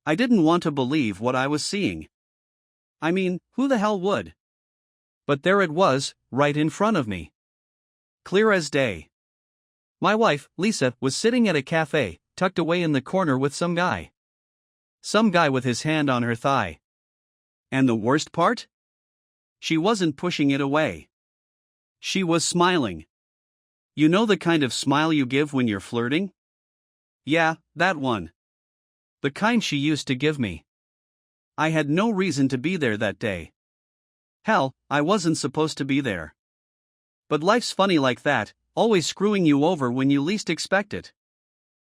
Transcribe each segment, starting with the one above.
I didn't want to believe what I was seeing. I mean, who the hell would? But there it was, right in front of me. Clear as day. My wife, Lisa, was sitting at a cafe, tucked away in the corner with some guy. Some guy with his hand on her thigh. And the worst part? She wasn't pushing it away. She was smiling. You know the kind of smile you give when you're flirting? Yeah, that one. The kind she used to give me. I had no reason to be there that day. Hell, I wasn't supposed to be there. But life's funny like that, always screwing you over when you least expect it.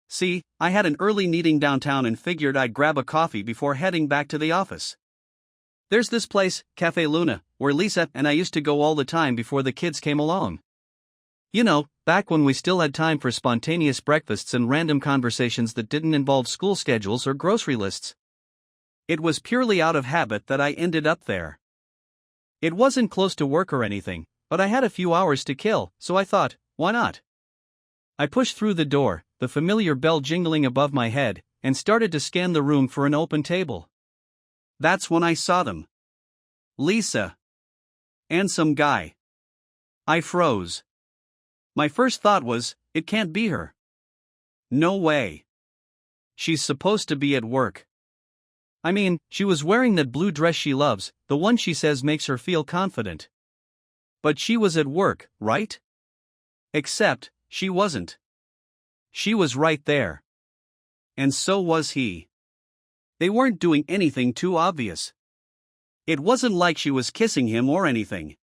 See, I had an early meeting downtown and figured I'd grab a coffee before heading back to the office. There's this place, Cafe Luna, where Lisa and I used to go all the time before the kids came along. You know, back when we still had time for spontaneous breakfasts and random conversations that didn't involve school schedules or grocery lists. It was purely out of habit that I ended up there. It wasn't close to work or anything, but I had a few hours to kill, so I thought, why not? I pushed through the door, the familiar bell jingling above my head, and started to scan the room for an open table. That's when I saw them. Lisa. And some guy. I froze. My first thought was, it can't be her. No way. She's supposed to be at work. I mean, she was wearing that blue dress she loves, the one she says makes her feel confident. But she was at work, right? Except, she wasn't. She was right there. And so was he. They weren't doing anything too obvious. It wasn't like she was kissing him or anything.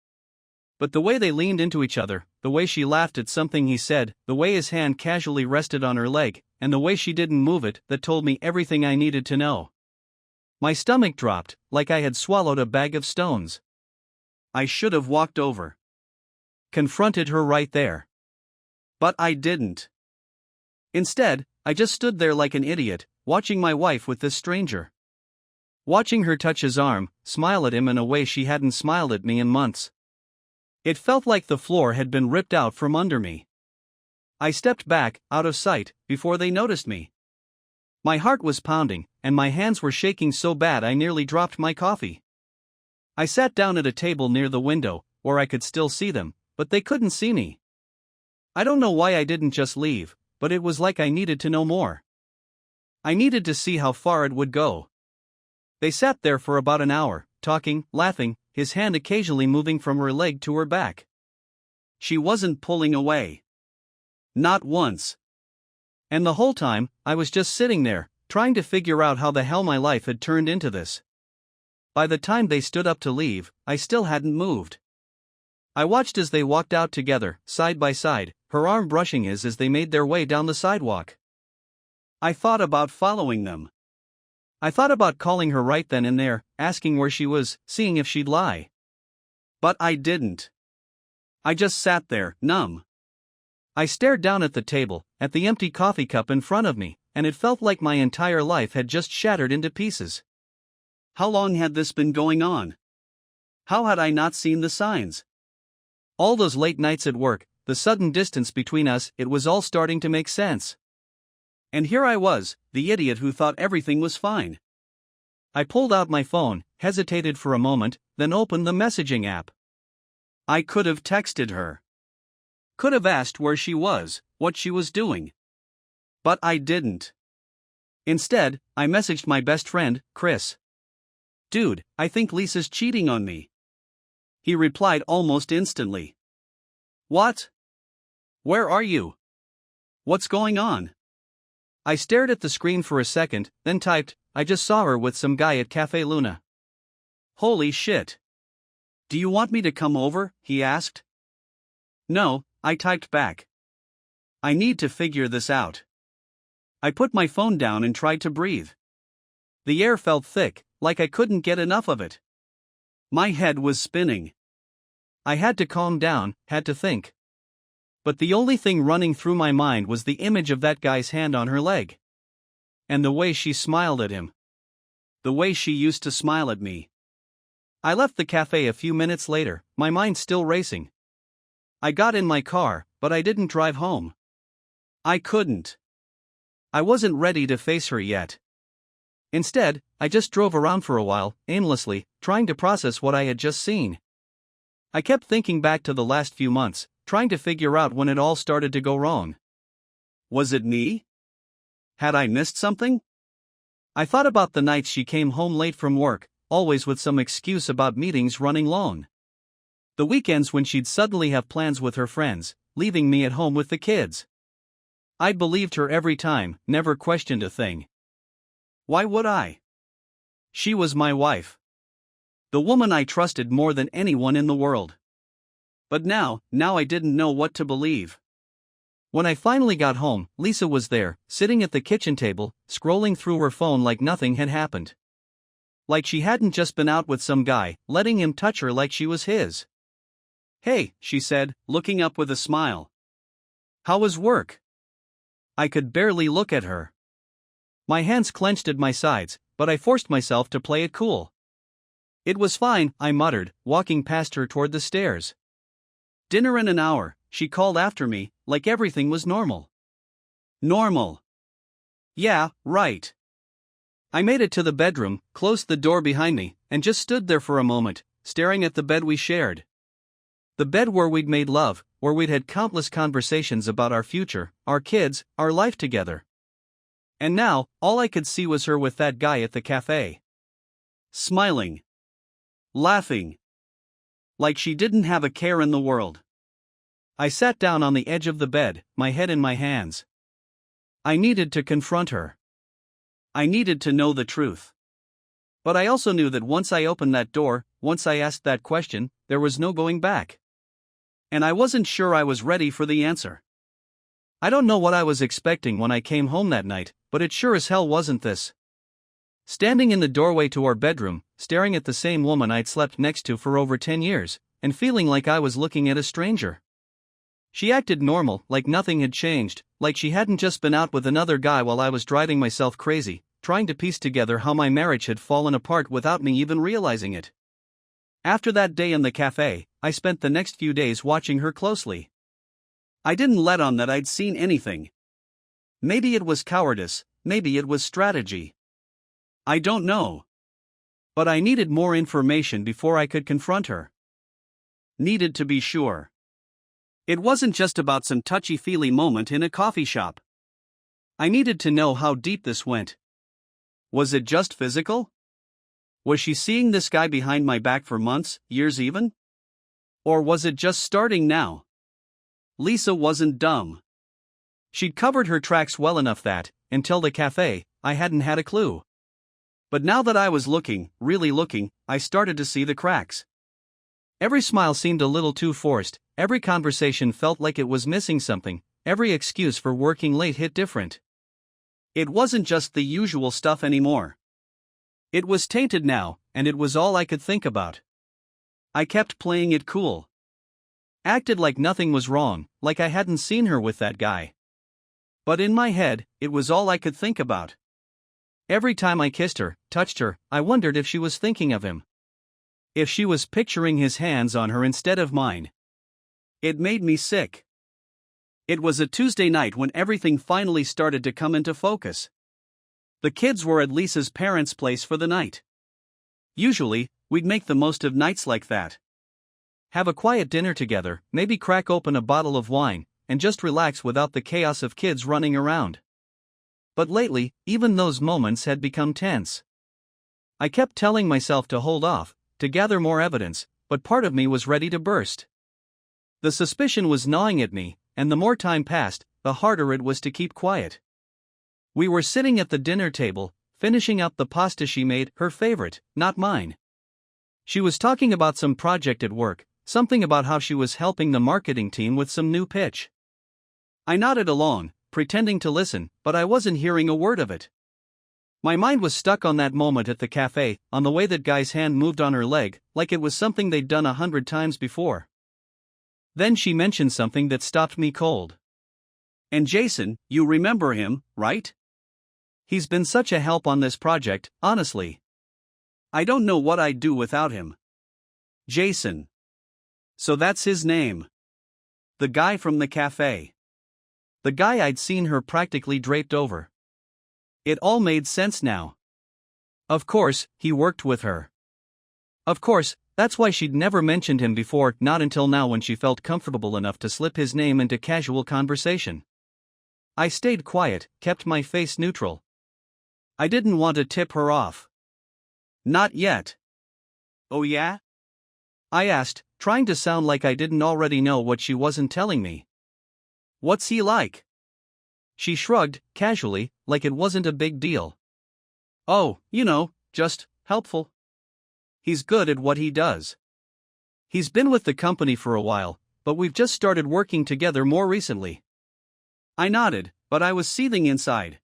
But the way they leaned into each other, the way she laughed at something he said, the way his hand casually rested on her leg, and the way she didn't move it, that told me everything I needed to know. My stomach dropped, like I had swallowed a bag of stones. I should have walked over. Confronted her right there. But I didn't. Instead, I just stood there like an idiot, watching my wife with this stranger. Watching her touch his arm, smile at him in a way she hadn't smiled at me in months. It felt like the floor had been ripped out from under me. I stepped back, out of sight, before they noticed me. My heart was pounding, and my hands were shaking so bad I nearly dropped my coffee. I sat down at a table near the window, where I could still see them, but they couldn't see me. I don't know why I didn't just leave, but it was like I needed to know more. I needed to see how far it would go. They sat there for about an hour, talking, laughing, his hand occasionally moving from her leg to her back. She wasn't pulling away. Not once. And the whole time, I was just sitting there, trying to figure out how the hell my life had turned into this. By the time they stood up to leave, I still hadn't moved. I watched as they walked out together, side by side, her arm brushing his as they made their way down the sidewalk. I thought about following them. I thought about calling her right then and there, asking where she was, seeing if she'd lie. But I didn't. I just sat there, numb. I stared down at the table, at the empty coffee cup in front of me, and it felt like my entire life had just shattered into pieces. How long had this been going on? How had I not seen the signs? All those late nights at work, the sudden distance between us, it was all starting to make sense. And here I was, the idiot who thought everything was fine. I pulled out my phone, hesitated for a moment, then opened the messaging app. I could have texted her. Could have asked where she was, what she was doing. But I didn't. Instead, I messaged my best friend, Chris. Dude, I think Lisa's cheating on me. He replied almost instantly. What? Where are you? What's going on? I stared at the screen for a second, then typed, I just saw her with some guy at Cafe Luna. Holy shit. Do you want me to come over? He asked. No, I typed back. I need to figure this out. I put my phone down and tried to breathe. The air felt thick, like I couldn't get enough of it. My head was spinning. I had to calm down, had to think. But the only thing running through my mind was the image of that guy's hand on her leg. And the way she smiled at him. The way she used to smile at me. I left the cafe a few minutes later, my mind still racing. I got in my car, but I didn't drive home. I couldn't. I wasn't ready to face her yet. Instead, I just drove around for a while, aimlessly, trying to process what I had just seen. I kept thinking back to the last few months, trying to figure out when it all started to go wrong. Was it me? Had I missed something? I thought about the nights she came home late from work, always with some excuse about meetings running long. The weekends when she'd suddenly have plans with her friends, leaving me at home with the kids. I'd believed her every time, never questioned a thing. Why would I? She was my wife. The woman I trusted more than anyone in the world. But now I didn't know what to believe. When I finally got home, Lisa was there, sitting at the kitchen table, scrolling through her phone like nothing had happened. Like she hadn't just been out with some guy, letting him touch her like she was his. "Hey," she said, looking up with a smile. "How was work?" I could barely look at her. My hands clenched at my sides, but I forced myself to play it cool. "It was fine," I muttered, walking past her toward the stairs. "Dinner in an hour," she called after me, like everything was normal. Normal. Yeah, right. I made it to the bedroom, closed the door behind me, and just stood there for a moment, staring at the bed we shared. The bed where we'd made love, where we'd had countless conversations about our future, our kids, our life together. And now, all I could see was her with that guy at the cafe. Smiling. Laughing. Like she didn't have a care in the world. I sat down on the edge of the bed, my head in my hands. I needed to confront her. I needed to know the truth. But I also knew that once I opened that door, once I asked that question, there was no going back. And I wasn't sure I was ready for the answer. I don't know what I was expecting when I came home that night, but it sure as hell wasn't this. Standing in the doorway to our bedroom, staring at the same woman I'd slept next to for over 10 years, and feeling like I was looking at a stranger. She acted normal, like nothing had changed, like she hadn't just been out with another guy while I was driving myself crazy, trying to piece together how my marriage had fallen apart without me even realizing it. After that day in the cafe, I spent the next few days watching her closely. I didn't let on that I'd seen anything. Maybe it was cowardice, maybe it was strategy. I don't know. But I needed more information before I could confront her. Needed to be sure. It wasn't just about some touchy-feely moment in a coffee shop. I needed to know how deep this went. Was it just physical? Was she seeing this guy behind my back for months, years even? Or was it just starting now? Lisa wasn't dumb. She'd covered her tracks well enough that, until the cafe, I hadn't had a clue. But now that I was looking, really looking, I started to see the cracks. Every smile seemed a little too forced, every conversation felt like it was missing something, every excuse for working late hit different. It wasn't just the usual stuff anymore. It was tainted now, and it was all I could think about. I kept playing it cool. Acted like nothing was wrong, like I hadn't seen her with that guy. But in my head, it was all I could think about. Every time I kissed her, touched her, I wondered if she was thinking of him. If she was picturing his hands on her instead of mine. It made me sick. It was a Tuesday night when everything finally started to come into focus. The kids were at Lisa's parents' place for the night. Usually, we'd make the most of nights like that. Have a quiet dinner together, maybe crack open a bottle of wine, and just relax without the chaos of kids running around. But lately, even those moments had become tense. I kept telling myself to hold off, to gather more evidence, but part of me was ready to burst. The suspicion was gnawing at me, and the more time passed, the harder it was to keep quiet. We were sitting at the dinner table, finishing up the pasta she made, her favorite, not mine. She was talking about some project at work, something about how she was helping the marketing team with some new pitch. I nodded along, pretending to listen, but I wasn't hearing a word of it. My mind was stuck on that moment at the cafe, on the way that guy's hand moved on her leg, like it was something they'd done 100 times before. Then she mentioned something that stopped me cold. "And Jason, you remember him, right? He's been such a help on this project, honestly. I don't know what I'd do without him." Jason. So that's his name. The guy from the cafe. The guy I'd seen her practically draped over. It all made sense now. Of course, he worked with her. Of course, that's why she'd never mentioned him before, not until now when she felt comfortable enough to slip his name into casual conversation. I stayed quiet, kept my face neutral. I didn't want to tip her off. Not yet. Oh yeah? I asked, trying to sound like I didn't already know what she wasn't telling me. What's he like? She shrugged, casually, like it wasn't a big deal. Oh, just helpful. He's good at what he does. He's been with the company for a while, but we've just started working together more recently. I nodded, but I was seething inside.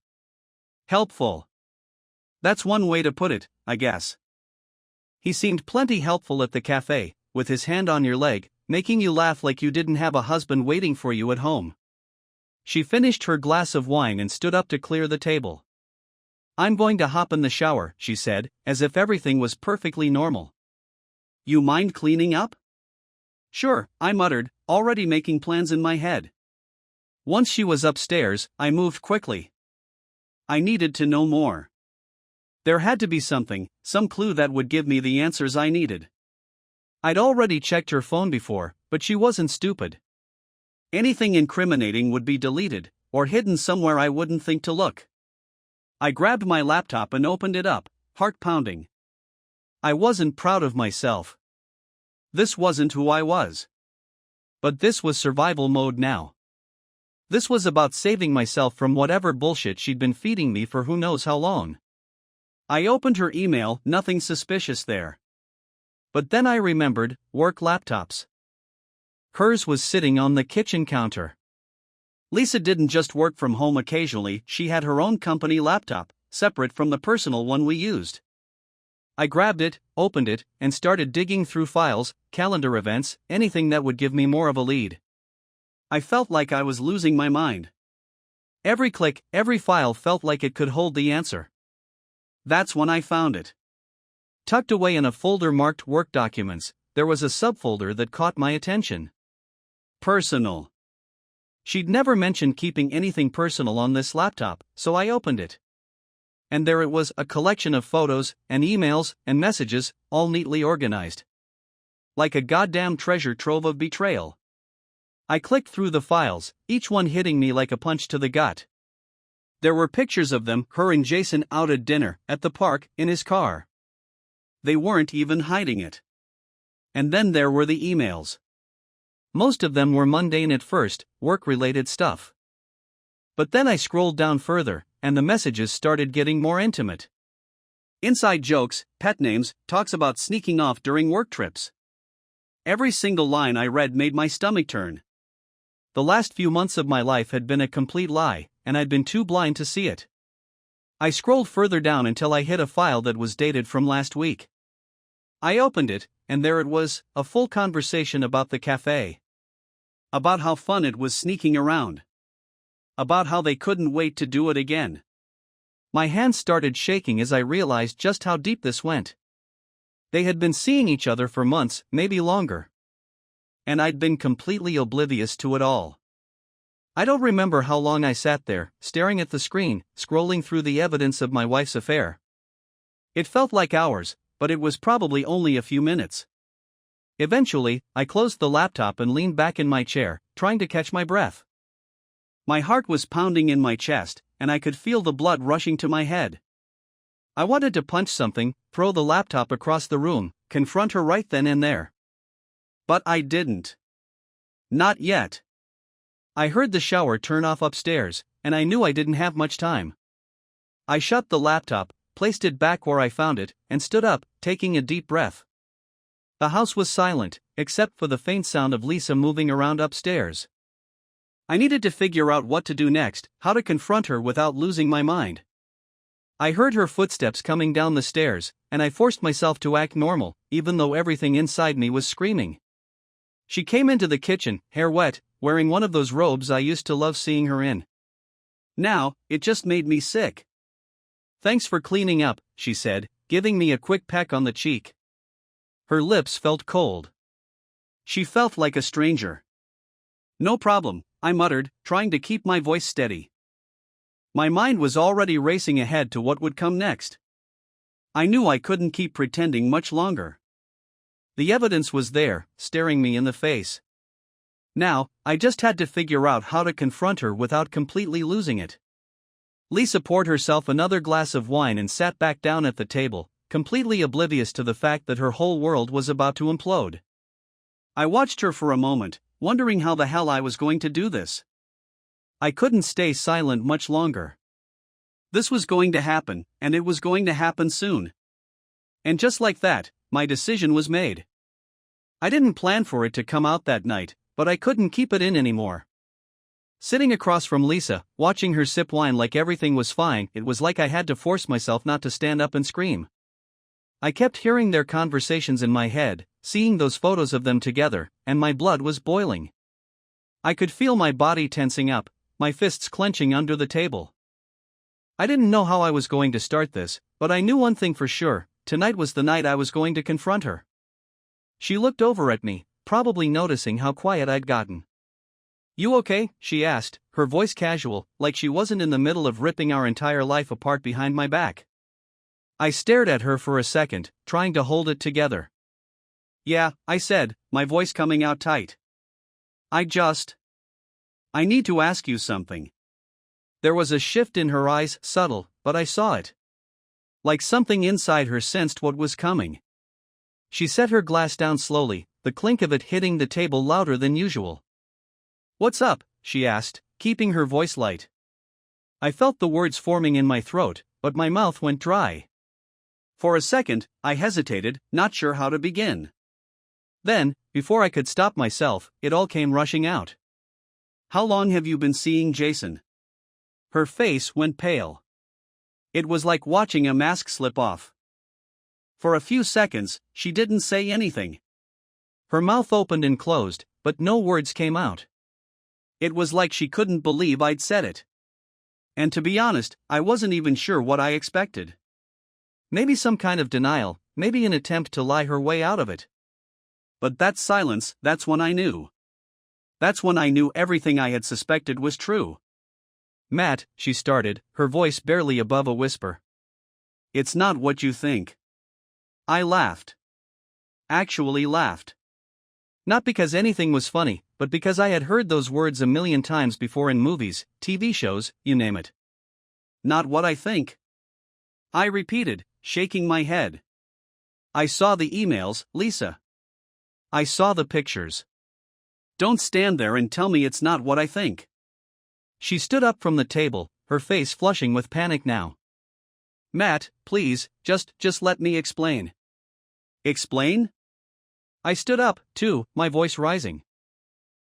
Helpful. That's one way to put it, I guess. He seemed plenty helpful at the cafe, with his hand on your leg, making you laugh like you didn't have a husband waiting for you at home. She finished her glass of wine and stood up to clear the table. I'm going to hop in the shower, she said, as if everything was perfectly normal. You mind cleaning up? Sure, I muttered, already making plans in my head. Once she was upstairs, I moved quickly. I needed to know more. There had to be something, some clue that would give me the answers I needed. I'd already checked her phone before, but she wasn't stupid. Anything incriminating would be deleted, or hidden somewhere I wouldn't think to look. I grabbed my laptop and opened it up, heart pounding. I wasn't proud of myself. This wasn't who I was. But this was survival mode now. This was about saving myself from whatever bullshit she'd been feeding me for who knows how long. I opened her email, nothing suspicious there. But then I remembered, work laptops. Hers was sitting on the kitchen counter. Lisa didn't just work from home occasionally, she had her own company laptop, separate from the personal one we used. I grabbed it, opened it, and started digging through files, calendar events, anything that would give me more of a lead. I felt like I was losing my mind. Every click, every file felt like it could hold the answer. That's when I found it. Tucked away in a folder marked Work Documents, there was a subfolder that caught my attention. Personal. She'd never mentioned keeping anything personal on this laptop, so I opened it. And there it was, a collection of photos, and emails, and messages, all neatly organized. Like a goddamn treasure trove of betrayal. I clicked through the files, each one hitting me like a punch to the gut. There were pictures of them, her and Jason out at dinner, at the park, in his car. They weren't even hiding it. And then there were the emails. Most of them were mundane at first, work-related stuff. But then I scrolled down further, and the messages started getting more intimate. Inside jokes, pet names, talks about sneaking off during work trips. Every single line I read made my stomach turn. The last few months of my life had been a complete lie, and I'd been too blind to see it. I scrolled further down until I hit a file that was dated from last week. I opened it, and there it was, a full conversation about the cafe. About how fun it was sneaking around. About how they couldn't wait to do it again. My hands started shaking as I realized just how deep this went. They had been seeing each other for months, maybe longer. And I'd been completely oblivious to it all. I don't remember how long I sat there, staring at the screen, scrolling through the evidence of my wife's affair. It felt like hours, but it was probably only a few minutes. Eventually, I closed the laptop and leaned back in my chair, trying to catch my breath. My heart was pounding in my chest, and I could feel the blood rushing to my head. I wanted to punch something, throw the laptop across the room, confront her right then and there. But I didn't. Not yet. I heard the shower turn off upstairs, and I knew I didn't have much time. I shut the laptop, placed it back where I found it, and stood up, taking a deep breath. The house was silent, except for the faint sound of Lisa moving around upstairs. I needed to figure out what to do next, how to confront her without losing my mind. I heard her footsteps coming down the stairs, and I forced myself to act normal, even though everything inside me was screaming. She came into the kitchen, hair wet, wearing one of those robes I used to love seeing her in. Now, it just made me sick. "Thanks for cleaning up," she said, giving me a quick peck on the cheek. Her lips felt cold. She felt like a stranger. "No problem," I muttered, trying to keep my voice steady. My mind was already racing ahead to what would come next. I knew I couldn't keep pretending much longer. The evidence was there, staring me in the face. Now, I just had to figure out how to confront her without completely losing it. Lisa poured herself another glass of wine and sat back down at the table, completely oblivious to the fact that her whole world was about to implode. I watched her for a moment, wondering how the hell I was going to do this. I couldn't stay silent much longer. This was going to happen, and it was going to happen soon. And just like that, my decision was made. I didn't plan for it to come out that night, but I couldn't keep it in anymore. Sitting across from Lisa, watching her sip wine like everything was fine, it was like I had to force myself not to stand up and scream. I kept hearing their conversations in my head, seeing those photos of them together, and my blood was boiling. I could feel my body tensing up, my fists clenching under the table. I didn't know how I was going to start this, but I knew one thing for sure: tonight was the night I was going to confront her. She looked over at me, probably noticing how quiet I'd gotten. "You okay?" she asked, her voice casual, like she wasn't in the middle of ripping our entire life apart behind my back. I stared at her for a second, trying to hold it together. "Yeah," I said, my voice coming out tight. I need to ask you something." There was a shift in her eyes, subtle, but I saw it. Like something inside her sensed what was coming. She set her glass down slowly, the clink of it hitting the table louder than usual. "What's up?" she asked, keeping her voice light. I felt the words forming in my throat, but my mouth went dry. For a second, I hesitated, not sure how to begin. Then, before I could stop myself, it all came rushing out. "How long have you been seeing Jason?" Her face went pale. It was like watching a mask slip off. For a few seconds, she didn't say anything. Her mouth opened and closed, but no words came out. It was like she couldn't believe I'd said it. And to be honest, I wasn't even sure what I expected. Maybe some kind of denial, maybe an attempt to lie her way out of it. But that silence, that's when I knew. That's when I knew everything I had suspected was true. "Matt," she started, her voice barely above a whisper. "It's not what you think." I laughed. Actually laughed. Not because anything was funny, but because I had heard those words a million times before in movies, TV shows, you name it. "Not what I think," I repeated, shaking my head. "I saw the emails, Lisa. I saw the pictures. Don't stand there and tell me it's not what I think." She stood up from the table, her face flushing with panic now. "Matt, please, just let me explain." "Explain?" I stood up, too, my voice rising.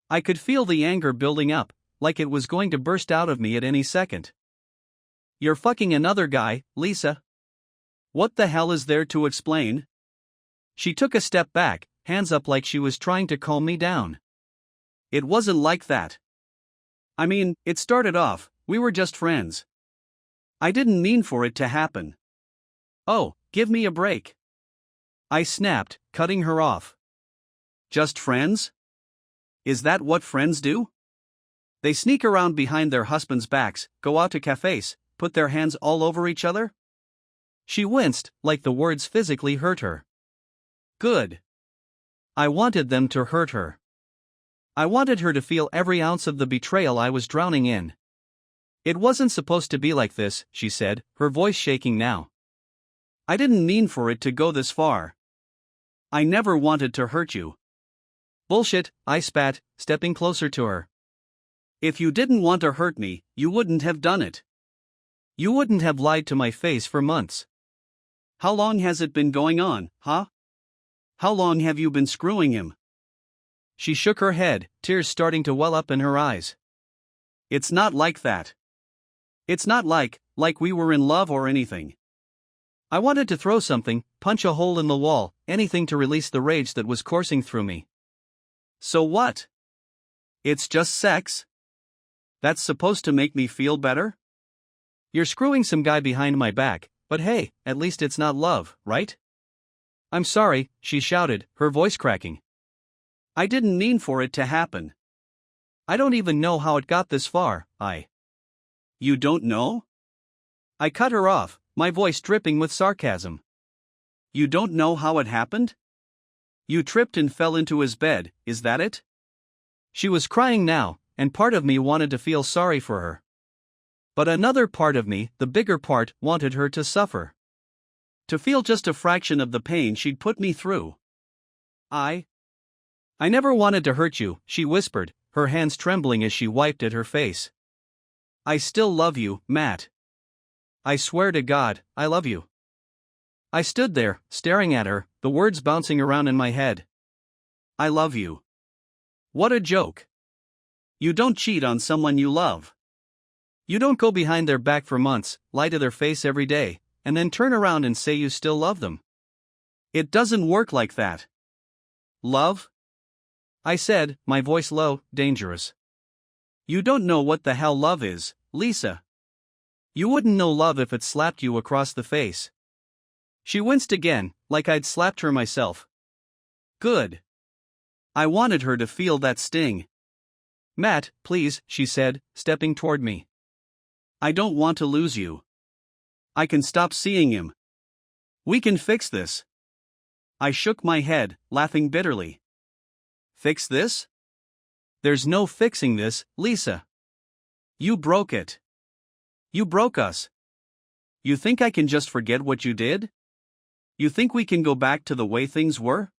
I could feel the anger building up, like it was going to burst out of me at any second. "You're fucking another guy, Lisa. What the hell is there to explain?" She took a step back, hands up like she was trying to calm me down. "It wasn't like that. I mean, it started off, we were just friends. I didn't mean for it to happen." "Oh, give me a break," I snapped, cutting her off. "Just friends? Is that what friends do? They sneak around behind their husbands' backs, go out to cafes, put their hands all over each other?" She winced, like the words physically hurt her. Good. I wanted them to hurt her. I wanted her to feel every ounce of the betrayal I was drowning in. "It wasn't supposed to be like this," she said, her voice shaking now. "I didn't mean for it to go this far. I never wanted to hurt you." "Bullshit," I spat, stepping closer to her. "If you didn't want to hurt me, you wouldn't have done it. You wouldn't have lied to my face for months. How long has it been going on, huh? How long have you been screwing him?" She shook her head, tears starting to well up in her eyes. "It's not like that. It's not like we were in love or anything." I wanted to throw something, punch a hole in the wall, anything to release the rage that was coursing through me. "So what? It's just sex? That's supposed to make me feel better? You're screwing some guy behind my back, but hey, at least it's not love, right?" "I'm sorry," she shouted, her voice cracking. "I didn't mean for it to happen. I don't even know how it got this far, You don't know?" I cut her off, my voice dripping with sarcasm. You don't know how it happened? You tripped and fell into his bed, is that it? She was crying now, and part of me wanted to feel sorry for her. But another part of me, the bigger part, wanted her to suffer. To feel just a fraction of the pain she'd put me through. I never wanted to hurt you, she whispered, her hands trembling as she wiped at her face. I still love you, Matt. I swear to God, I love you. I stood there, staring at her, the words bouncing around in my head. I love you. What a joke. You don't cheat on someone you love. You don't go behind their back for months, lie to their face every day, and then turn around and say you still love them. It doesn't work like that. Love? I said, my voice low, dangerous. You don't know what the hell love is, Lisa. You wouldn't know love if it slapped you across the face. She winced again, like I'd slapped her myself. Good. I wanted her to feel that sting. Matt, please, she said, stepping toward me. I don't want to lose you. I can stop seeing him. We can fix this. I shook my head, laughing bitterly. Fix this? There's no fixing this, Lisa. You broke it. You broke us. You think I can just forget what you did? You think we can go back to the way things were?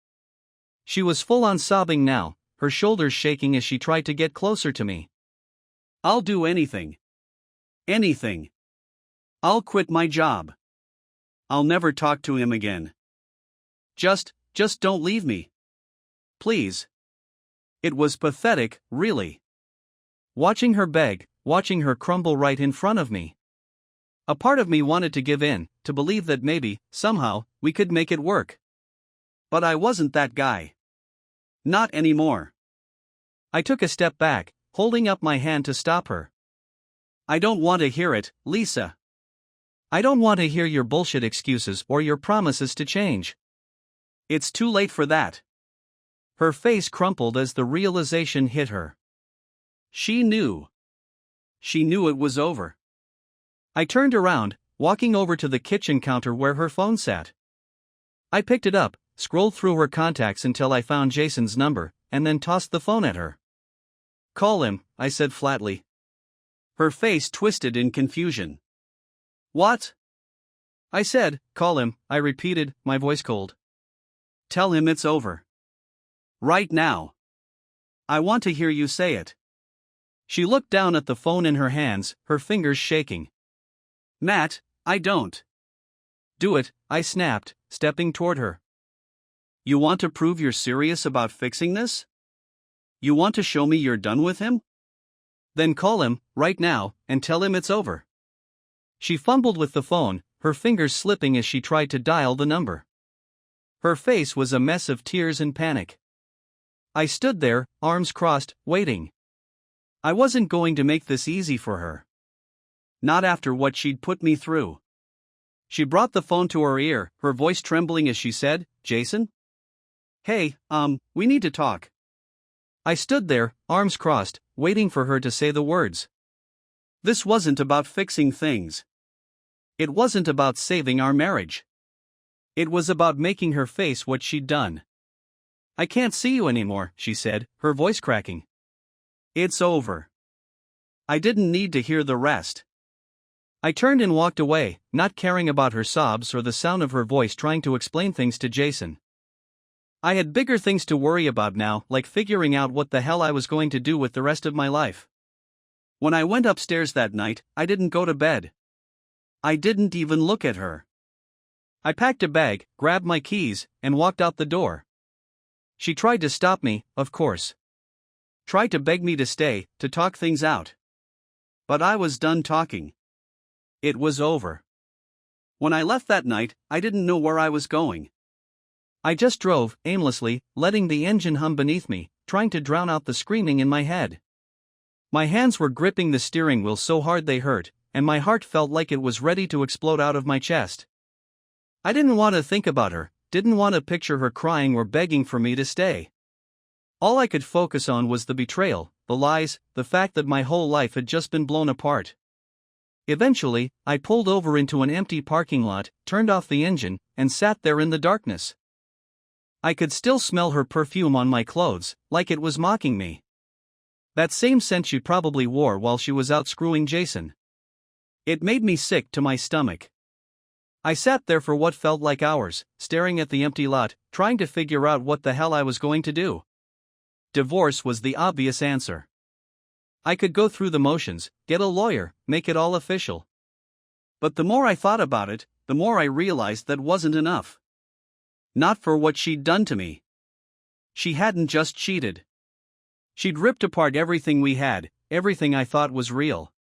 She was full on sobbing now, her shoulders shaking as she tried to get closer to me. I'll do anything. Anything. I'll quit my job. I'll never talk to him again. Just don't leave me. Please. It was pathetic, really. Watching her beg, watching her crumble right in front of me. A part of me wanted to give in, to believe that maybe, somehow, we could make it work. But I wasn't that guy. Not anymore. I took a step back, holding up my hand to stop her. I don't want to hear it, Lisa. I don't want to hear your bullshit excuses or your promises to change. It's too late for that. Her face crumpled as the realization hit her. She knew. She knew it was over. I turned around, walking over to the kitchen counter where her phone sat. I picked it up, scrolled through her contacts until I found Jason's number, and then tossed the phone at her. Call him, I said flatly. Her face twisted in confusion. What? I said, call him, I repeated, my voice cold. Tell him it's over. Right now. I want to hear you say it. She looked down at the phone in her hands, her fingers shaking. Matt, I don't. Do it, I snapped, stepping toward her. You want to prove you're serious about fixing this? You want to show me you're done with him? Then call him, right now, and tell him it's over. She fumbled with the phone, her fingers slipping as she tried to dial the number. Her face was a mess of tears and panic. I stood there, arms crossed, waiting. I wasn't going to make this easy for her. Not after what she'd put me through. She brought the phone to her ear, her voice trembling as she said, Jason? Hey, we need to talk. I stood there, arms crossed, waiting for her to say the words. This wasn't about fixing things. It wasn't about saving our marriage. It was about making her face what she'd done. I can't see you anymore, she said, her voice cracking. It's over. I didn't need to hear the rest. I turned and walked away, not caring about her sobs or the sound of her voice trying to explain things to Jason. I had bigger things to worry about now, like figuring out what the hell I was going to do with the rest of my life. When I went upstairs that night, I didn't go to bed. I didn't even look at her. I packed a bag, grabbed my keys, and walked out the door. She tried to stop me, of course. Tried to beg me to stay, to talk things out. But I was done talking. It was over. When I left that night, I didn't know where I was going. I just drove, aimlessly, letting the engine hum beneath me, trying to drown out the screaming in my head. My hands were gripping the steering wheel so hard they hurt, and my heart felt like it was ready to explode out of my chest. I didn't want to think about her, didn't want to picture her crying or begging for me to stay. All I could focus on was the betrayal, the lies, the fact that my whole life had just been blown apart. Eventually, I pulled over into an empty parking lot, turned off the engine, and sat there in the darkness. I could still smell her perfume on my clothes, like it was mocking me. That same scent she probably wore while she was out screwing Jason. It made me sick to my stomach. I sat there for what felt like hours, staring at the empty lot, trying to figure out what the hell I was going to do. Divorce was the obvious answer. I could go through the motions, get a lawyer, make it all official. But the more I thought about it, the more I realized that wasn't enough. Not for what she'd done to me. She hadn't just cheated. She'd ripped apart everything we had, everything I thought was real.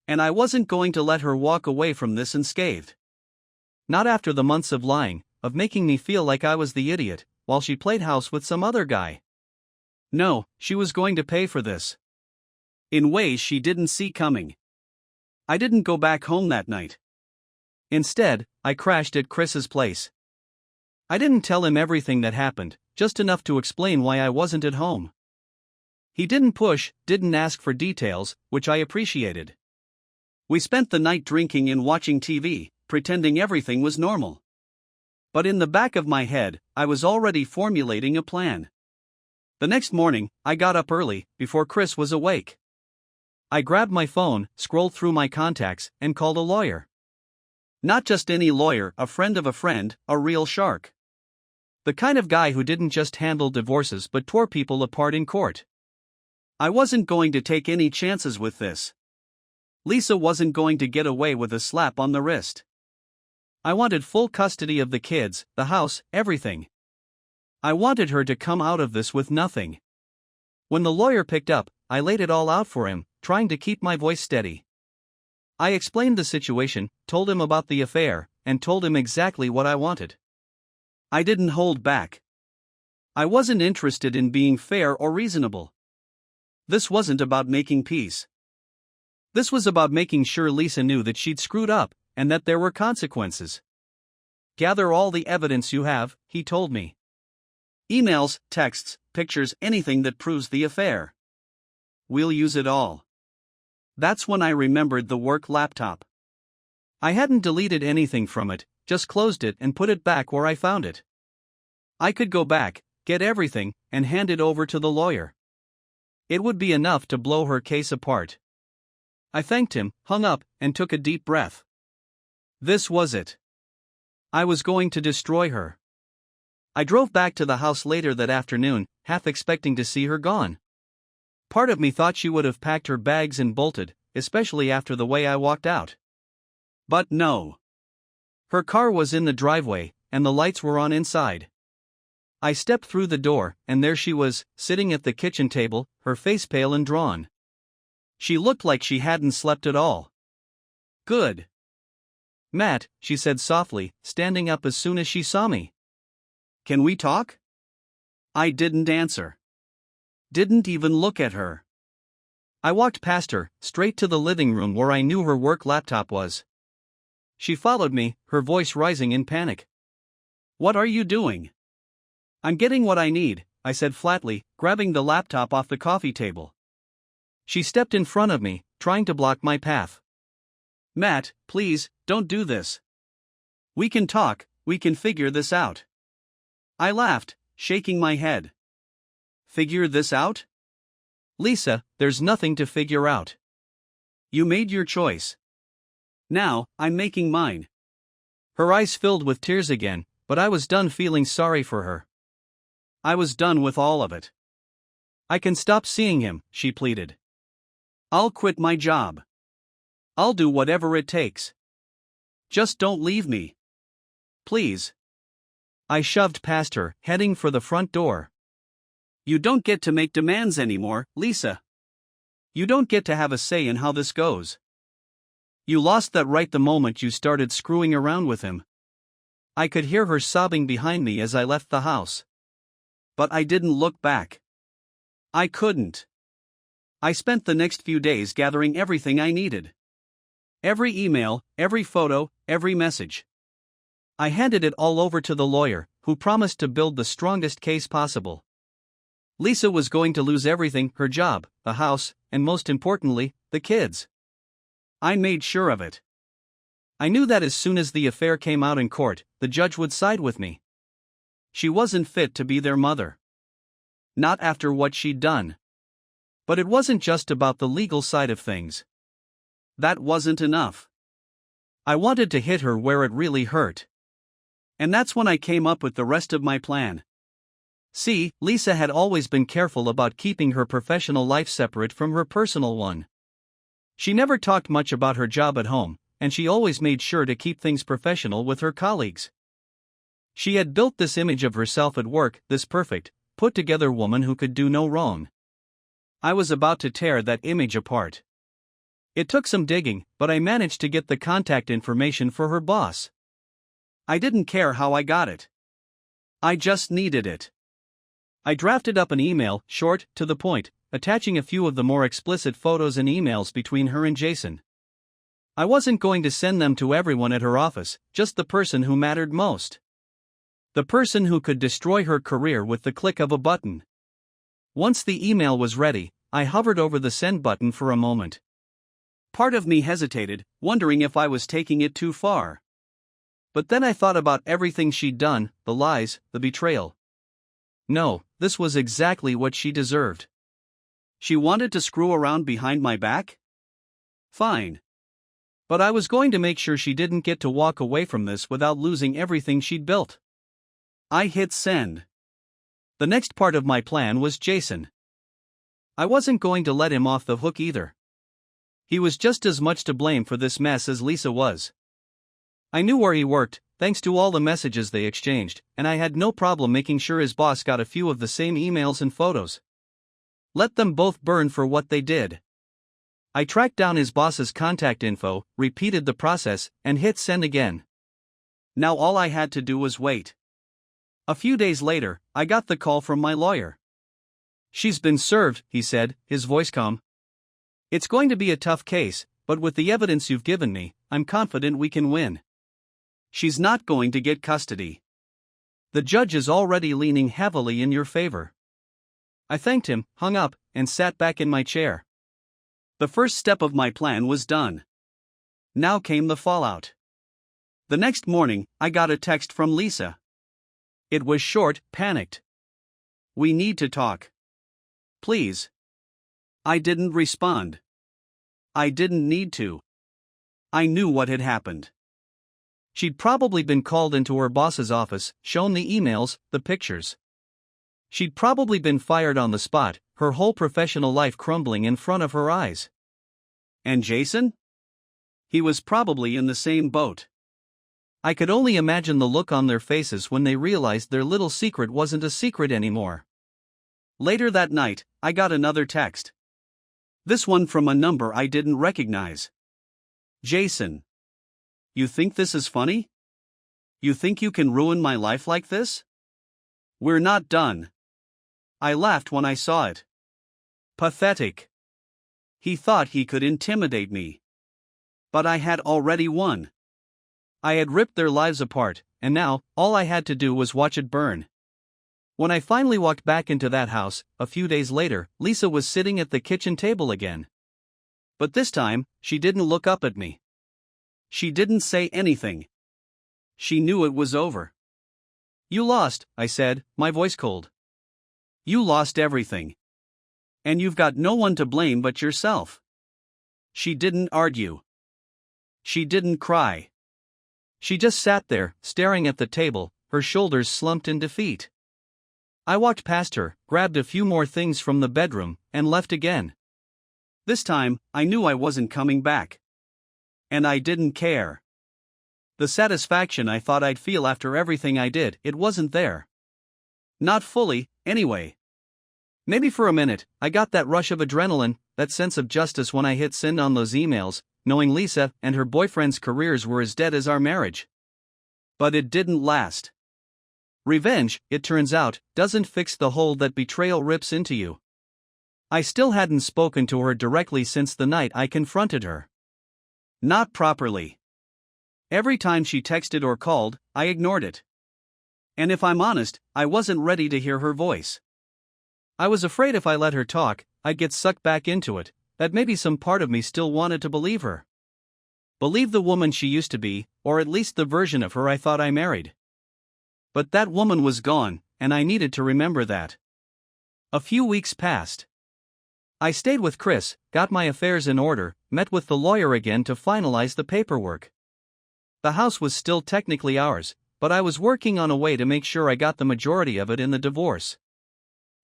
And I wasn't going to let her walk away from this unscathed. Not after the months of lying, of making me feel like I was the idiot, while she played house with some other guy. No, she was going to pay for this. In ways she didn't see coming. I didn't go back home that night. Instead, I crashed at Chris's place. I didn't tell him everything that happened, just enough to explain why I wasn't at home. He didn't push, didn't ask for details, which I appreciated. We spent the night drinking and watching TV, pretending everything was normal. But in the back of my head, I was already formulating a plan. The next morning, I got up early, before Chris was awake. I grabbed my phone, scrolled through my contacts, and called a lawyer. Not just any lawyer, a friend of a friend, a real shark. The kind of guy who didn't just handle divorces but tore people apart in court. I wasn't going to take any chances with this. Lisa wasn't going to get away with a slap on the wrist. I wanted full custody of the kids, the house, everything. I wanted her to come out of this with nothing. When the lawyer picked up, I laid it all out for him, trying to keep my voice steady. I explained the situation, told him about the affair, and told him exactly what I wanted. I didn't hold back. I wasn't interested in being fair or reasonable. This wasn't about making peace. This was about making sure Lisa knew that she'd screwed up, and that there were consequences. Gather all the evidence you have, he told me. Emails, texts, pictures, anything that proves the affair. We'll use it all. That's when I remembered the work laptop. I hadn't deleted anything from it, just closed it and put it back where I found it. I could go back, get everything, and hand it over to the lawyer. It would be enough to blow her case apart. I thanked him, hung up, and took a deep breath. This was it. I was going to destroy her. I drove back to the house later that afternoon, half expecting to see her gone. Part of me thought she would have packed her bags and bolted, especially after the way I walked out. But no. Her car was in the driveway, and the lights were on inside. I stepped through the door, and there she was, sitting at the kitchen table, her face pale and drawn. She looked like she hadn't slept at all. Good. Matt, she said softly, standing up as soon as she saw me. Can we talk? I didn't answer. Didn't even look at her. I walked past her, straight to the living room where I knew her work laptop was. She followed me, her voice rising in panic. What are you doing? I'm getting what I need, I said flatly, grabbing the laptop off the coffee table. She stepped in front of me, trying to block my path. Matt, please, don't do this. We can talk, we can figure this out. I laughed, shaking my head. Figure this out? Lisa, there's nothing to figure out. You made your choice. Now, I'm making mine. Her eyes filled with tears again, but I was done feeling sorry for her. I was done with all of it. I can stop seeing him, she pleaded. I'll quit my job. I'll do whatever it takes. Just don't leave me. Please. I shoved past her, heading for the front door. You don't get to make demands anymore, Lisa. You don't get to have a say in how this goes. You lost that right the moment you started screwing around with him. I could hear her sobbing behind me as I left the house. But I didn't look back. I couldn't. I spent the next few days gathering everything I needed. Every email, every photo, every message. I handed it all over to the lawyer, who promised to build the strongest case possible. Lisa was going to lose everything, her job, the house, and most importantly, the kids. I made sure of it. I knew that as soon as the affair came out in court, the judge would side with me. She wasn't fit to be their mother. Not after what she'd done. But it wasn't just about the legal side of things. That wasn't enough. I wanted to hit her where it really hurt. And that's when I came up with the rest of my plan. See, Lisa had always been careful about keeping her professional life separate from her personal one. She never talked much about her job at home, and she always made sure to keep things professional with her colleagues. She had built this image of herself at work, this perfect, put-together woman who could do no wrong. I was about to tear that image apart. It took some digging, but I managed to get the contact information for her boss. I didn't care how I got it. I just needed it. I drafted up an email, short, to the point, attaching a few of the more explicit photos and emails between her and Jason. I wasn't going to send them to everyone at her office, just the person who mattered most. The person who could destroy her career with the click of a button. Once the email was ready, I hovered over the send button for a moment. Part of me hesitated, wondering if I was taking it too far. But then I thought about everything she'd done, the lies, the betrayal. No, this was exactly what she deserved. She wanted to screw around behind my back? Fine. But I was going to make sure she didn't get to walk away from this without losing everything she'd built. I hit send. The next part of my plan was Jason. I wasn't going to let him off the hook either. He was just as much to blame for this mess as Lisa was. I knew where he worked, thanks to all the messages they exchanged, and I had no problem making sure his boss got a few of the same emails and photos. Let them both burn for what they did. I tracked down his boss's contact info, repeated the process, and hit send again. Now all I had to do was wait. A few days later, I got the call from my lawyer. "She's been served," he said, his voice calm. "It's going to be a tough case, but with the evidence you've given me, I'm confident we can win. She's not going to get custody. The judge is already leaning heavily in your favor." I thanked him, hung up, and sat back in my chair. The first step of my plan was done. Now came the fallout. The next morning, I got a text from Lisa. It was short, panicked. "We need to talk. Please." I didn't respond. I didn't need to. I knew what had happened. She'd probably been called into her boss's office, shown the emails, the pictures. She'd probably been fired on the spot, her whole professional life crumbling in front of her eyes. And Jason? He was probably in the same boat. I could only imagine the look on their faces when they realized their little secret wasn't a secret anymore. Later that night, I got another text. This one from a number I didn't recognize. "Jason. You think this is funny? You think you can ruin my life like this? We're not done." I laughed when I saw it. Pathetic. He thought he could intimidate me. But I had already won. I had ripped their lives apart, and now, all I had to do was watch it burn. When I finally walked back into that house, a few days later, Lisa was sitting at the kitchen table again. But this time, she didn't look up at me. She didn't say anything. She knew it was over. "You lost," I said, my voice cold. "You lost everything. And you've got no one to blame but yourself." She didn't argue. She didn't cry. She just sat there, staring at the table, her shoulders slumped in defeat. I walked past her, grabbed a few more things from the bedroom, and left again. This time, I knew I wasn't coming back. And I didn't care. The satisfaction I thought I'd feel after everything I did, it wasn't there. Not fully, anyway. Maybe for a minute, I got that rush of adrenaline, that sense of justice when I hit send on those emails, knowing Lisa and her boyfriend's careers were as dead as our marriage. But it didn't last. Revenge, it turns out, doesn't fix the hole that betrayal rips into you. I still hadn't spoken to her directly since the night I confronted her. Not properly. Every time she texted or called, I ignored it. And if I'm honest, I wasn't ready to hear her voice. I was afraid if I let her talk, I'd get sucked back into it, that maybe some part of me still wanted to believe her. Believe the woman she used to be, or at least the version of her I thought I married. But that woman was gone, and I needed to remember that. A few weeks passed. I stayed with Chris, got my affairs in order, met with the lawyer again to finalize the paperwork. The house was still technically ours, but I was working on a way to make sure I got the majority of it in the divorce.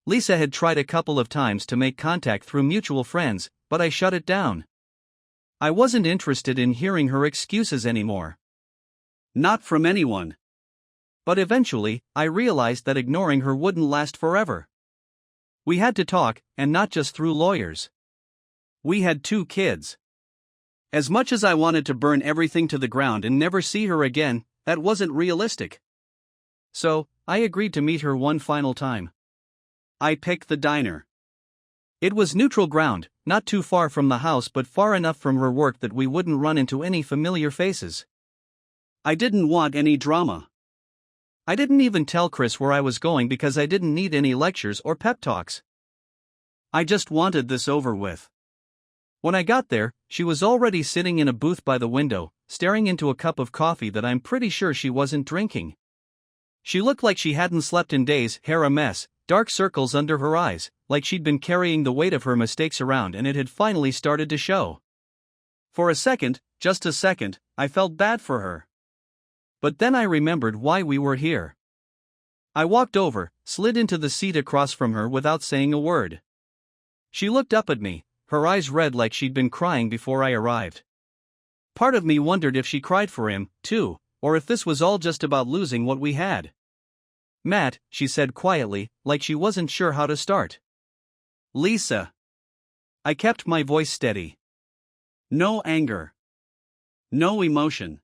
Lisa had tried a couple of times to make contact through mutual friends, but I shut it down. I wasn't interested in hearing her excuses anymore. Not from anyone. But eventually, I realized that ignoring her wouldn't last forever. We had to talk, and not just through lawyers. We had 2 kids. As much as I wanted to burn everything to the ground and never see her again, that wasn't realistic. So, I agreed to meet her one final time. I picked the diner. It was neutral ground, not too far from the house but far enough from her work that we wouldn't run into any familiar faces. I didn't want any drama. I didn't even tell Chris where I was going because I didn't need any lectures or pep talks. I just wanted this over with. When I got there, she was already sitting in a booth by the window, staring into a cup of coffee that I'm pretty sure she wasn't drinking. She looked like she hadn't slept in days, hair a mess, dark circles under her eyes, like she'd been carrying the weight of her mistakes around and it had finally started to show. For a second, just a second, I felt bad for her. But then I remembered why we were here. I walked over, slid into the seat across from her without saying a word. She looked up at me, her eyes red like she'd been crying before I arrived. Part of me wondered if she cried for him, too, or if this was all just about losing what we had. "Matt," she said quietly, like she wasn't sure how to start. "Lisa." I kept my voice steady. No anger. No emotion.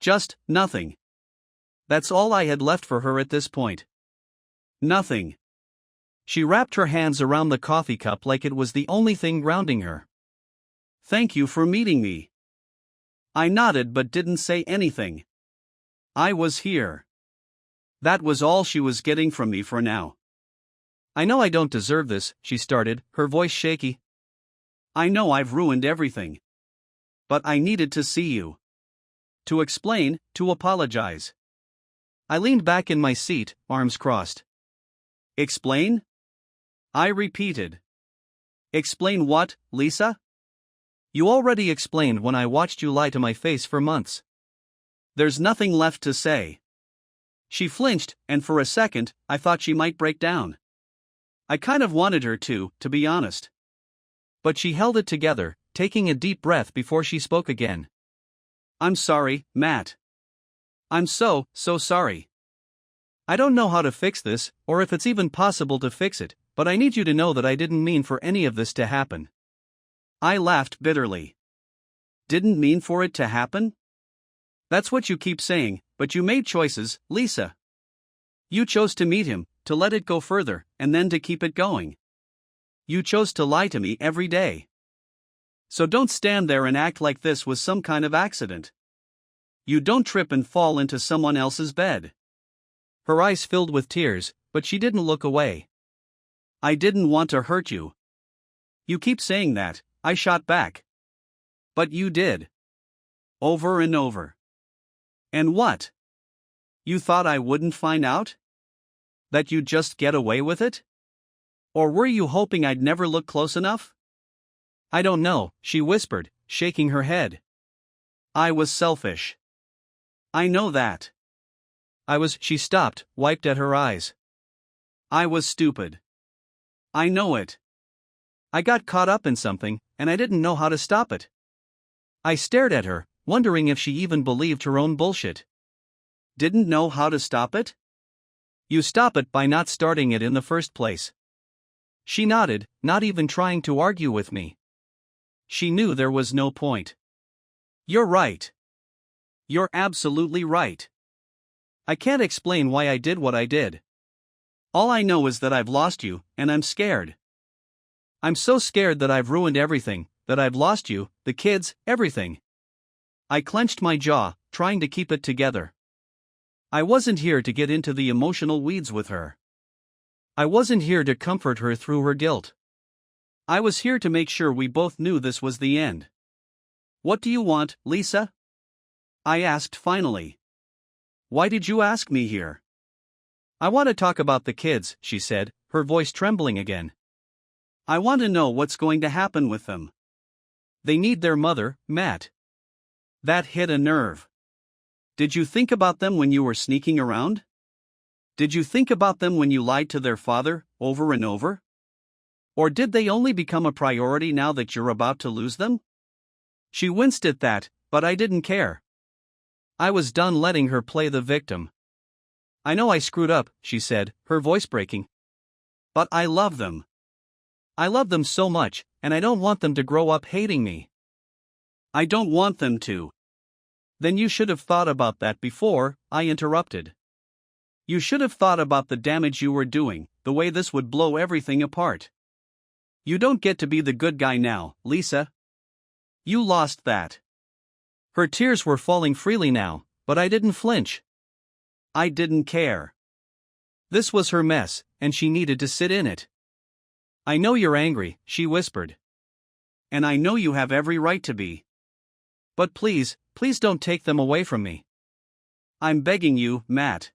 Just nothing. That's all I had left for her at this point. Nothing. She wrapped her hands around the coffee cup like it was the only thing grounding her. "Thank you for meeting me." I nodded but didn't say anything. I was here. That was all she was getting from me for now. "I know I don't deserve this," she started, her voice shaky. "I know I've ruined everything. But I needed to see you. To explain, to apologize." I leaned back in my seat, arms crossed. "Explain?" I repeated. "Explain what, Lisa?" "You already explained when I watched you lie to my face for months. There's nothing left to say." She flinched, and for a second, I thought she might break down. I kind of wanted her to be honest. But she held it together, taking a deep breath before she spoke again. "I'm sorry, Matt. I'm so sorry. I don't know how to fix this, or if it's even possible to fix it, but I need you to know that I didn't mean for any of this to happen." I laughed bitterly. "Didn't mean for it to happen?" "That's what you keep saying, but you made choices, Lisa. You chose to meet him, to let it go further, and then to keep it going. You chose to lie to me every day. So don't stand there and act like this was some kind of accident. You don't trip and fall into someone else's bed." Her eyes filled with tears, but she didn't look away. "I didn't want to hurt you." "You keep saying that," I shot back. "But you did. Over and over." "And what? You thought I wouldn't find out? That you'd just get away with it? Or were you hoping I'd never look close enough?" "I don't know," she whispered, shaking her head. "I was selfish. I know that. She stopped, wiped at her eyes. "I was stupid. I know it. I got caught up in something, and I didn't know how to stop it." I stared at her, wondering if she even believed her own bullshit. "Didn't know how to stop it?" "You stop it by not starting it in the first place." She nodded, not even trying to argue with me. She knew there was no point. "You're right. You're absolutely right. I can't explain why I did what I did. All I know is that I've lost you, and I'm scared. I'm so scared that I've ruined everything, that I've lost you, the kids, everything." I clenched my jaw, trying to keep it together. I wasn't here to get into the emotional weeds with her. I wasn't here to comfort her through her guilt. I was here to make sure we both knew this was the end. What do you want, Lisa? I asked finally. Why did you ask me here? I want to talk about the kids, she said, her voice trembling again. I want to know what's going to happen with them. They need their mother, Matt. That hit a nerve. Did you think about them when you were sneaking around? Did you think about them when you lied to their father, over and over? Or did they only become a priority now that you're about to lose them? She winced at that, but I didn't care. I was done letting her play the victim. I know I screwed up, she said, her voice breaking. But I love them. I love them so much, and I don't want them to grow up hating me. I don't want them to. Then you should have thought about that before, I interrupted. You should have thought about the damage you were doing, the way this would blow everything apart. You don't get to be the good guy now, Lisa. You lost that. Her tears were falling freely now, but I didn't flinch. I didn't care. This was her mess, and she needed to sit in it. I know you're angry, she whispered. And I know you have every right to be. But please, please don't take them away from me. I'm begging you, Matt.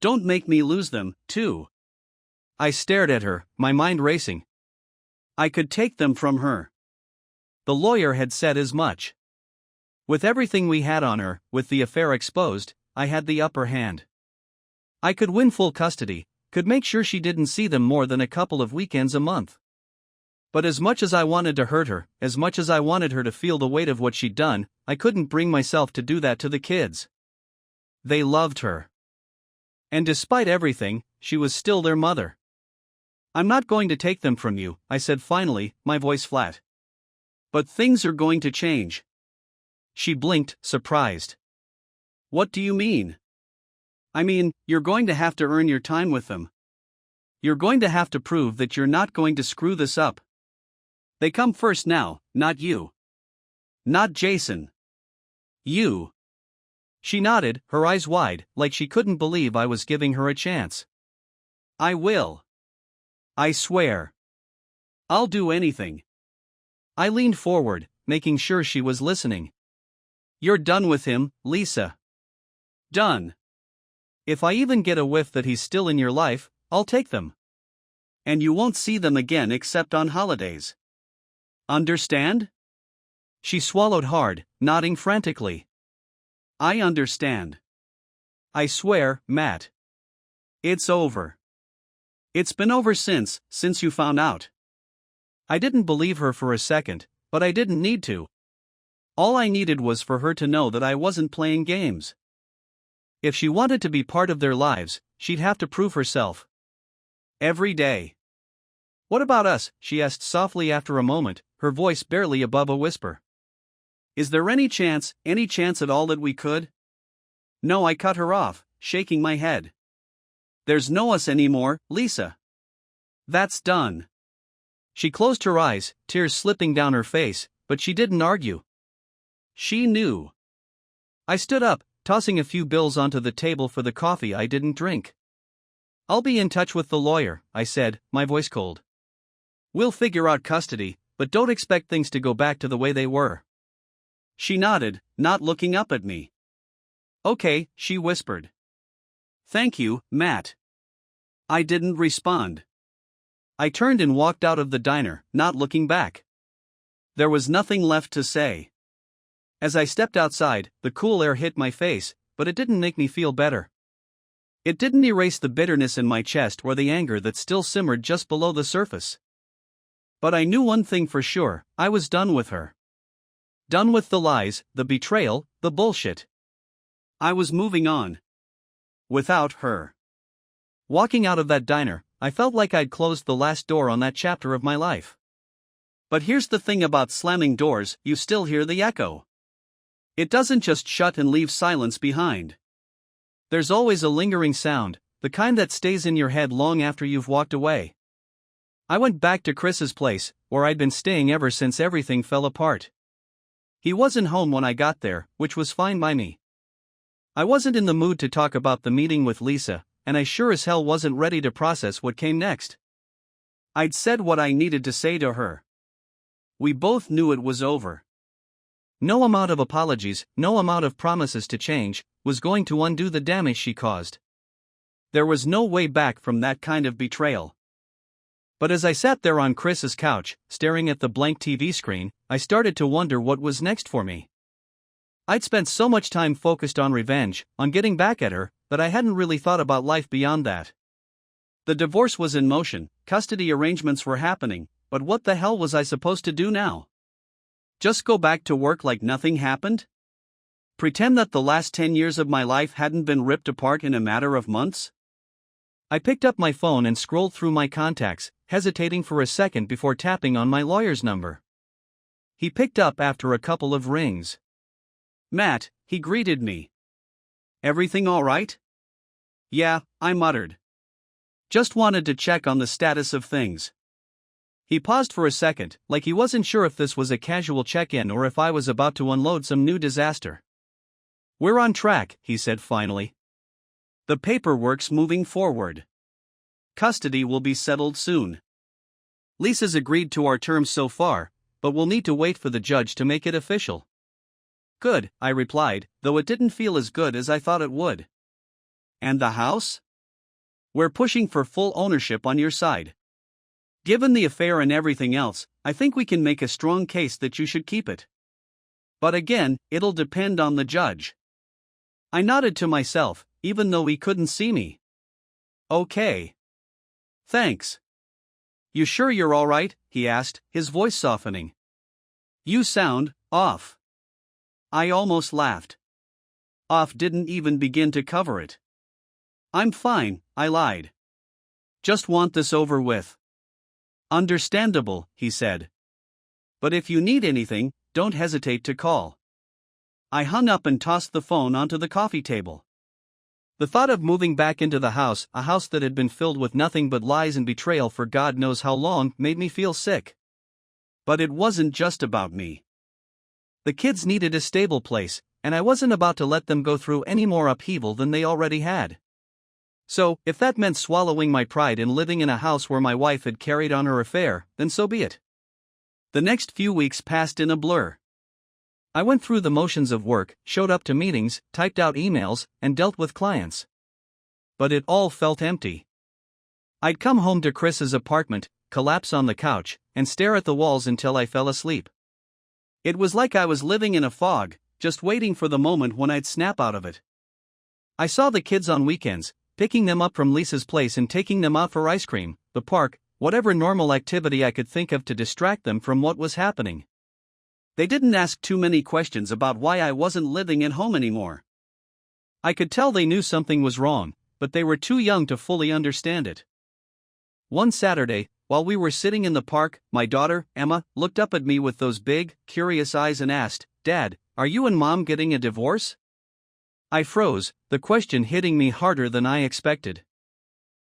Don't make me lose them, too. I stared at her, my mind racing. I could take them from her. The lawyer had said as much. With everything we had on her, with the affair exposed, I had the upper hand. I could win full custody, could make sure she didn't see them more than a couple of weekends a month. But as much as I wanted to hurt her, as much as I wanted her to feel the weight of what she'd done, I couldn't bring myself to do that to the kids. They loved her. And despite everything, she was still their mother. I'm not going to take them from you, I said finally, my voice flat. But things are going to change. She blinked, surprised. What do you mean? I mean, you're going to have to earn your time with them. You're going to have to prove that you're not going to screw this up. They come first now, not you. Not Jason. You. She nodded, her eyes wide, like she couldn't believe I was giving her a chance. I will. I swear. I'll do anything. I leaned forward, making sure she was listening. You're done with him, Lisa. Done. If I even get a whiff that he's still in your life, I'll take them. And you won't see them again except on holidays. Understand? She swallowed hard, nodding frantically. I understand. I swear, Matt. It's over. It's been over since you found out. I didn't believe her for a second, but I didn't need to. All I needed was for her to know that I wasn't playing games. If she wanted to be part of their lives, she'd have to prove herself. Every day. What about us? She asked softly after a moment, her voice barely above a whisper. Is there any chance at all that we could? No, I cut her off, shaking my head. There's no us anymore, Lisa. That's done. She closed her eyes, tears slipping down her face, but she didn't argue. She knew. I stood up, tossing a few bills onto the table for the coffee I didn't drink. I'll be in touch with the lawyer, I said, my voice cold. We'll figure out custody, but don't expect things to go back to the way they were. She nodded, not looking up at me. Okay, she whispered. Thank you, Matt. I didn't respond. I turned and walked out of the diner, not looking back. There was nothing left to say. As I stepped outside, the cool air hit my face, but it didn't make me feel better. It didn't erase the bitterness in my chest or the anger that still simmered just below the surface. But I knew one thing for sure, I was done with her. Done with the lies, the betrayal, the bullshit. I was moving on. Without her. Walking out of that diner, I felt like I'd closed the last door on that chapter of my life. But here's the thing about slamming doors, you still hear the echo. It doesn't just shut and leave silence behind. There's always a lingering sound, the kind that stays in your head long after you've walked away. I went back to Chris's place, where I'd been staying ever since everything fell apart. He wasn't home when I got there, which was fine by me. I wasn't in the mood to talk about the meeting with Lisa, and I sure as hell wasn't ready to process what came next. I'd said what I needed to say to her. We both knew it was over. No amount of apologies, no amount of promises to change, was going to undo the damage she caused. There was no way back from that kind of betrayal. But as I sat there on Chris's couch, staring at the blank TV screen, I started to wonder what was next for me. I'd spent so much time focused on revenge, on getting back at her, that I hadn't really thought about life beyond that. The divorce was in motion, custody arrangements were happening, but what the hell was I supposed to do now? Just go back to work like nothing happened? Pretend that the last 10 years of my life hadn't been ripped apart in a matter of months? I picked up my phone and scrolled through my contacts, hesitating for a second before tapping on my lawyer's number. He picked up after a couple of rings. "Matt," he greeted me. "Everything all right?" "Yeah," I muttered. "Just wanted to check on the status of things." He paused for a second, like he wasn't sure if this was a casual check-in or if I was about to unload some new disaster. "We're on track," he said finally. "The paperwork's moving forward. Custody will be settled soon. Lisa's agreed to our terms so far, but we'll need to wait for the judge to make it official." "Good," I replied, though it didn't feel as good as I thought it would. "And the house?" "We're pushing for full ownership on your side. Given the affair and everything else, I think we can make a strong case that you should keep it. But again, it'll depend on the judge." I nodded to myself, even though he couldn't see me. "Okay. Thanks." "You sure you're all right?" he asked, his voice softening. "You sound off." I almost laughed. Off didn't even begin to cover it. "I'm fine," I lied. "Just want this over with." "Understandable," he said. "But if you need anything, don't hesitate to call." I hung up and tossed the phone onto the coffee table. The thought of moving back into the house, a house that had been filled with nothing but lies and betrayal for God knows how long, made me feel sick. But it wasn't just about me. The kids needed a stable place, and I wasn't about to let them go through any more upheaval than they already had. So, if that meant swallowing my pride in living in a house where my wife had carried on her affair, then so be it. The next few weeks passed in a blur. I went through the motions of work, showed up to meetings, typed out emails, and dealt with clients. But it all felt empty. I'd come home to Chris's apartment, collapse on the couch, and stare at the walls until I fell asleep. It was like I was living in a fog, just waiting for the moment when I'd snap out of it. I saw the kids on weekends, picking them up from Lisa's place and taking them out for ice cream, the park, whatever normal activity I could think of to distract them from what was happening. They didn't ask too many questions about why I wasn't living at home anymore. I could tell they knew something was wrong, but they were too young to fully understand it. One Saturday, while we were sitting in the park, my daughter, Emma, looked up at me with those big, curious eyes and asked, "Dad, are you and Mom getting a divorce?" I froze, the question hitting me harder than I expected.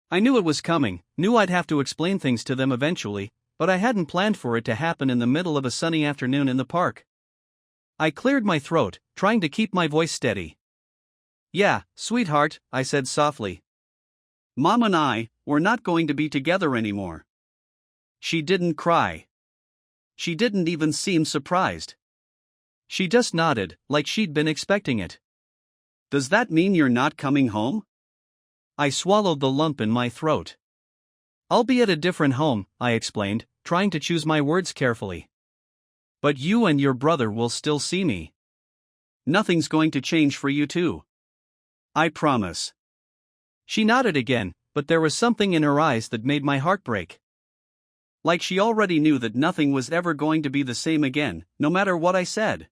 I knew it was coming, knew I'd have to explain things to them eventually, but I hadn't planned for it to happen in the middle of a sunny afternoon in the park. I cleared my throat, trying to keep my voice steady. "Yeah, sweetheart," I said softly. "Mom and I, we're not going to be together anymore." She didn't cry. She didn't even seem surprised. She just nodded, like she'd been expecting it. "Does that mean you're not coming home?" I swallowed the lump in my throat. "I'll be at a different home," I explained, trying to choose my words carefully. "But you and your brother will still see me. Nothing's going to change for you too. I promise." She nodded again, but there was something in her eyes that made my heart break. Like she already knew that nothing was ever going to be the same again, no matter what I said.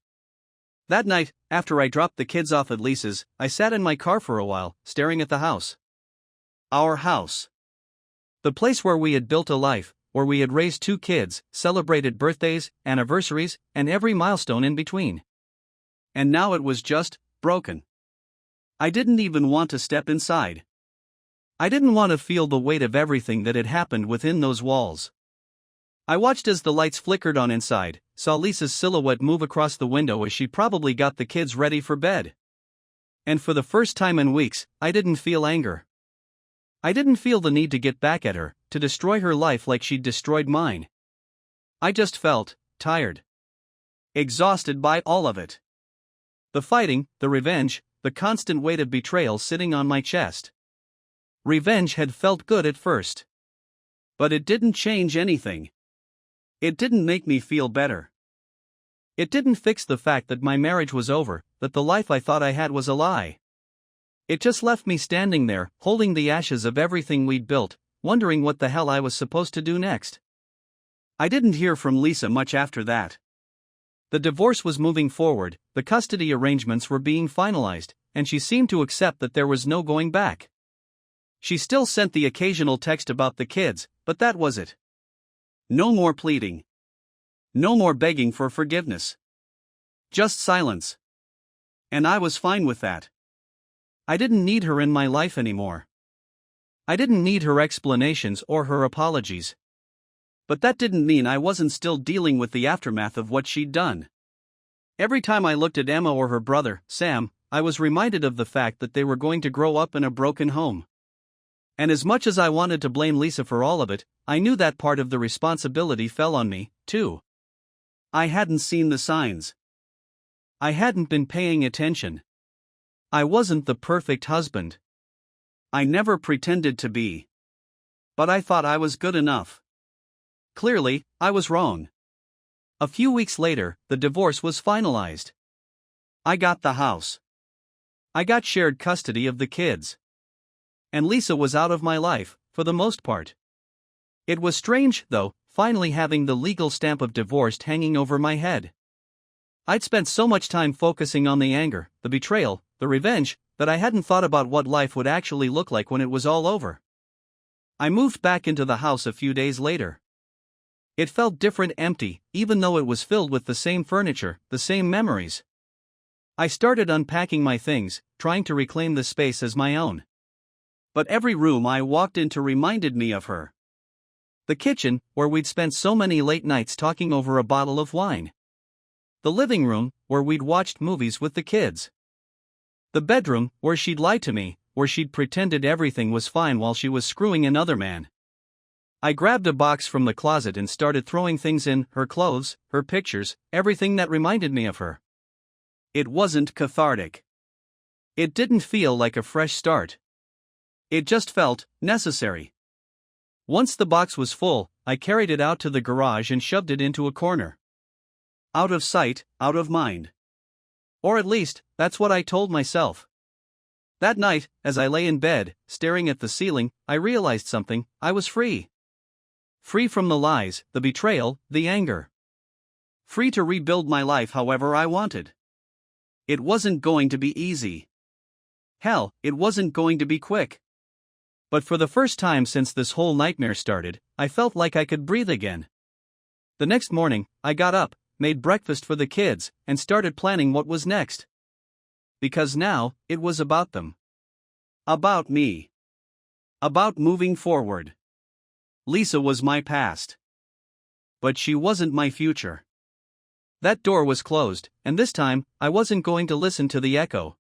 That night, after I dropped the kids off at Lisa's, I sat in my car for a while, staring at the house. Our house. The place where we had built a life, where we had raised 2 kids, celebrated birthdays, anniversaries, and every milestone in between. And now it was just broken. I didn't even want to step inside. I didn't want to feel the weight of everything that had happened within those walls. I watched as the lights flickered on inside, saw Lisa's silhouette move across the window as she probably got the kids ready for bed. And for the first time in weeks, I didn't feel anger. I didn't feel the need to get back at her, to destroy her life like she'd destroyed mine. I just felt tired. exhausted by all of it. The fighting, the revenge, the constant weight of betrayal sitting on my chest. Revenge had felt good at first. But it didn't change anything. It didn't make me feel better. It didn't fix the fact that my marriage was over, that the life I thought I had was a lie. It just left me standing there, holding the ashes of everything we'd built, wondering what the hell I was supposed to do next. I didn't hear from Lisa much after that. The divorce was moving forward, the custody arrangements were being finalized, and she seemed to accept that there was no going back. She still sent the occasional text about the kids, but that was it. No more pleading. No more begging for forgiveness. Just silence. And I was fine with that. I didn't need her in my life anymore. I didn't need her explanations or her apologies. But that didn't mean I wasn't still dealing with the aftermath of what she'd done. Every time I looked at Emma or her brother, Sam, I was reminded of the fact that they were going to grow up in a broken home. And as much as I wanted to blame Lisa for all of it, I knew that part of the responsibility fell on me, too. I hadn't seen the signs. I hadn't been paying attention. I wasn't the perfect husband. I never pretended to be. But I thought I was good enough. Clearly, I was wrong. A few weeks later, the divorce was finalized. I got the house. I got shared custody of the kids. And Lisa was out of my life, for the most part. It was strange, though, finally having the legal stamp of divorced hanging over my head. I'd spent so much time focusing on the anger, the betrayal, the revenge, that I hadn't thought about what life would actually look like when it was all over. I moved back into the house a few days later. It felt different, empty, even though it was filled with the same furniture, the same memories. I started unpacking my things, trying to reclaim the space as my own. But every room I walked into reminded me of her. The kitchen, where we'd spent so many late nights talking over a bottle of wine. The living room, where we'd watched movies with the kids. The bedroom, where she'd lied to me, where she'd pretended everything was fine while she was screwing another man. I grabbed a box from the closet and started throwing things in, her clothes, her pictures, everything that reminded me of her. It wasn't cathartic. It didn't feel like a fresh start. It just felt necessary. Once the box was full, I carried it out to the garage and shoved it into a corner. Out of sight, out of mind. Or at least, that's what I told myself. That night, as I lay in bed, staring at the ceiling, I realized something: I was free. Free from the lies, the betrayal, the anger. Free to rebuild my life however I wanted. It wasn't going to be easy. Hell, it wasn't going to be quick. But for the first time since this whole nightmare started, I felt like I could breathe again. The next morning, I got up, made breakfast for the kids, and started planning what was next. Because now, it was about them. About me. About moving forward. Lisa was my past. But she wasn't my future. That door was closed, and this time, I wasn't going to listen to the echo.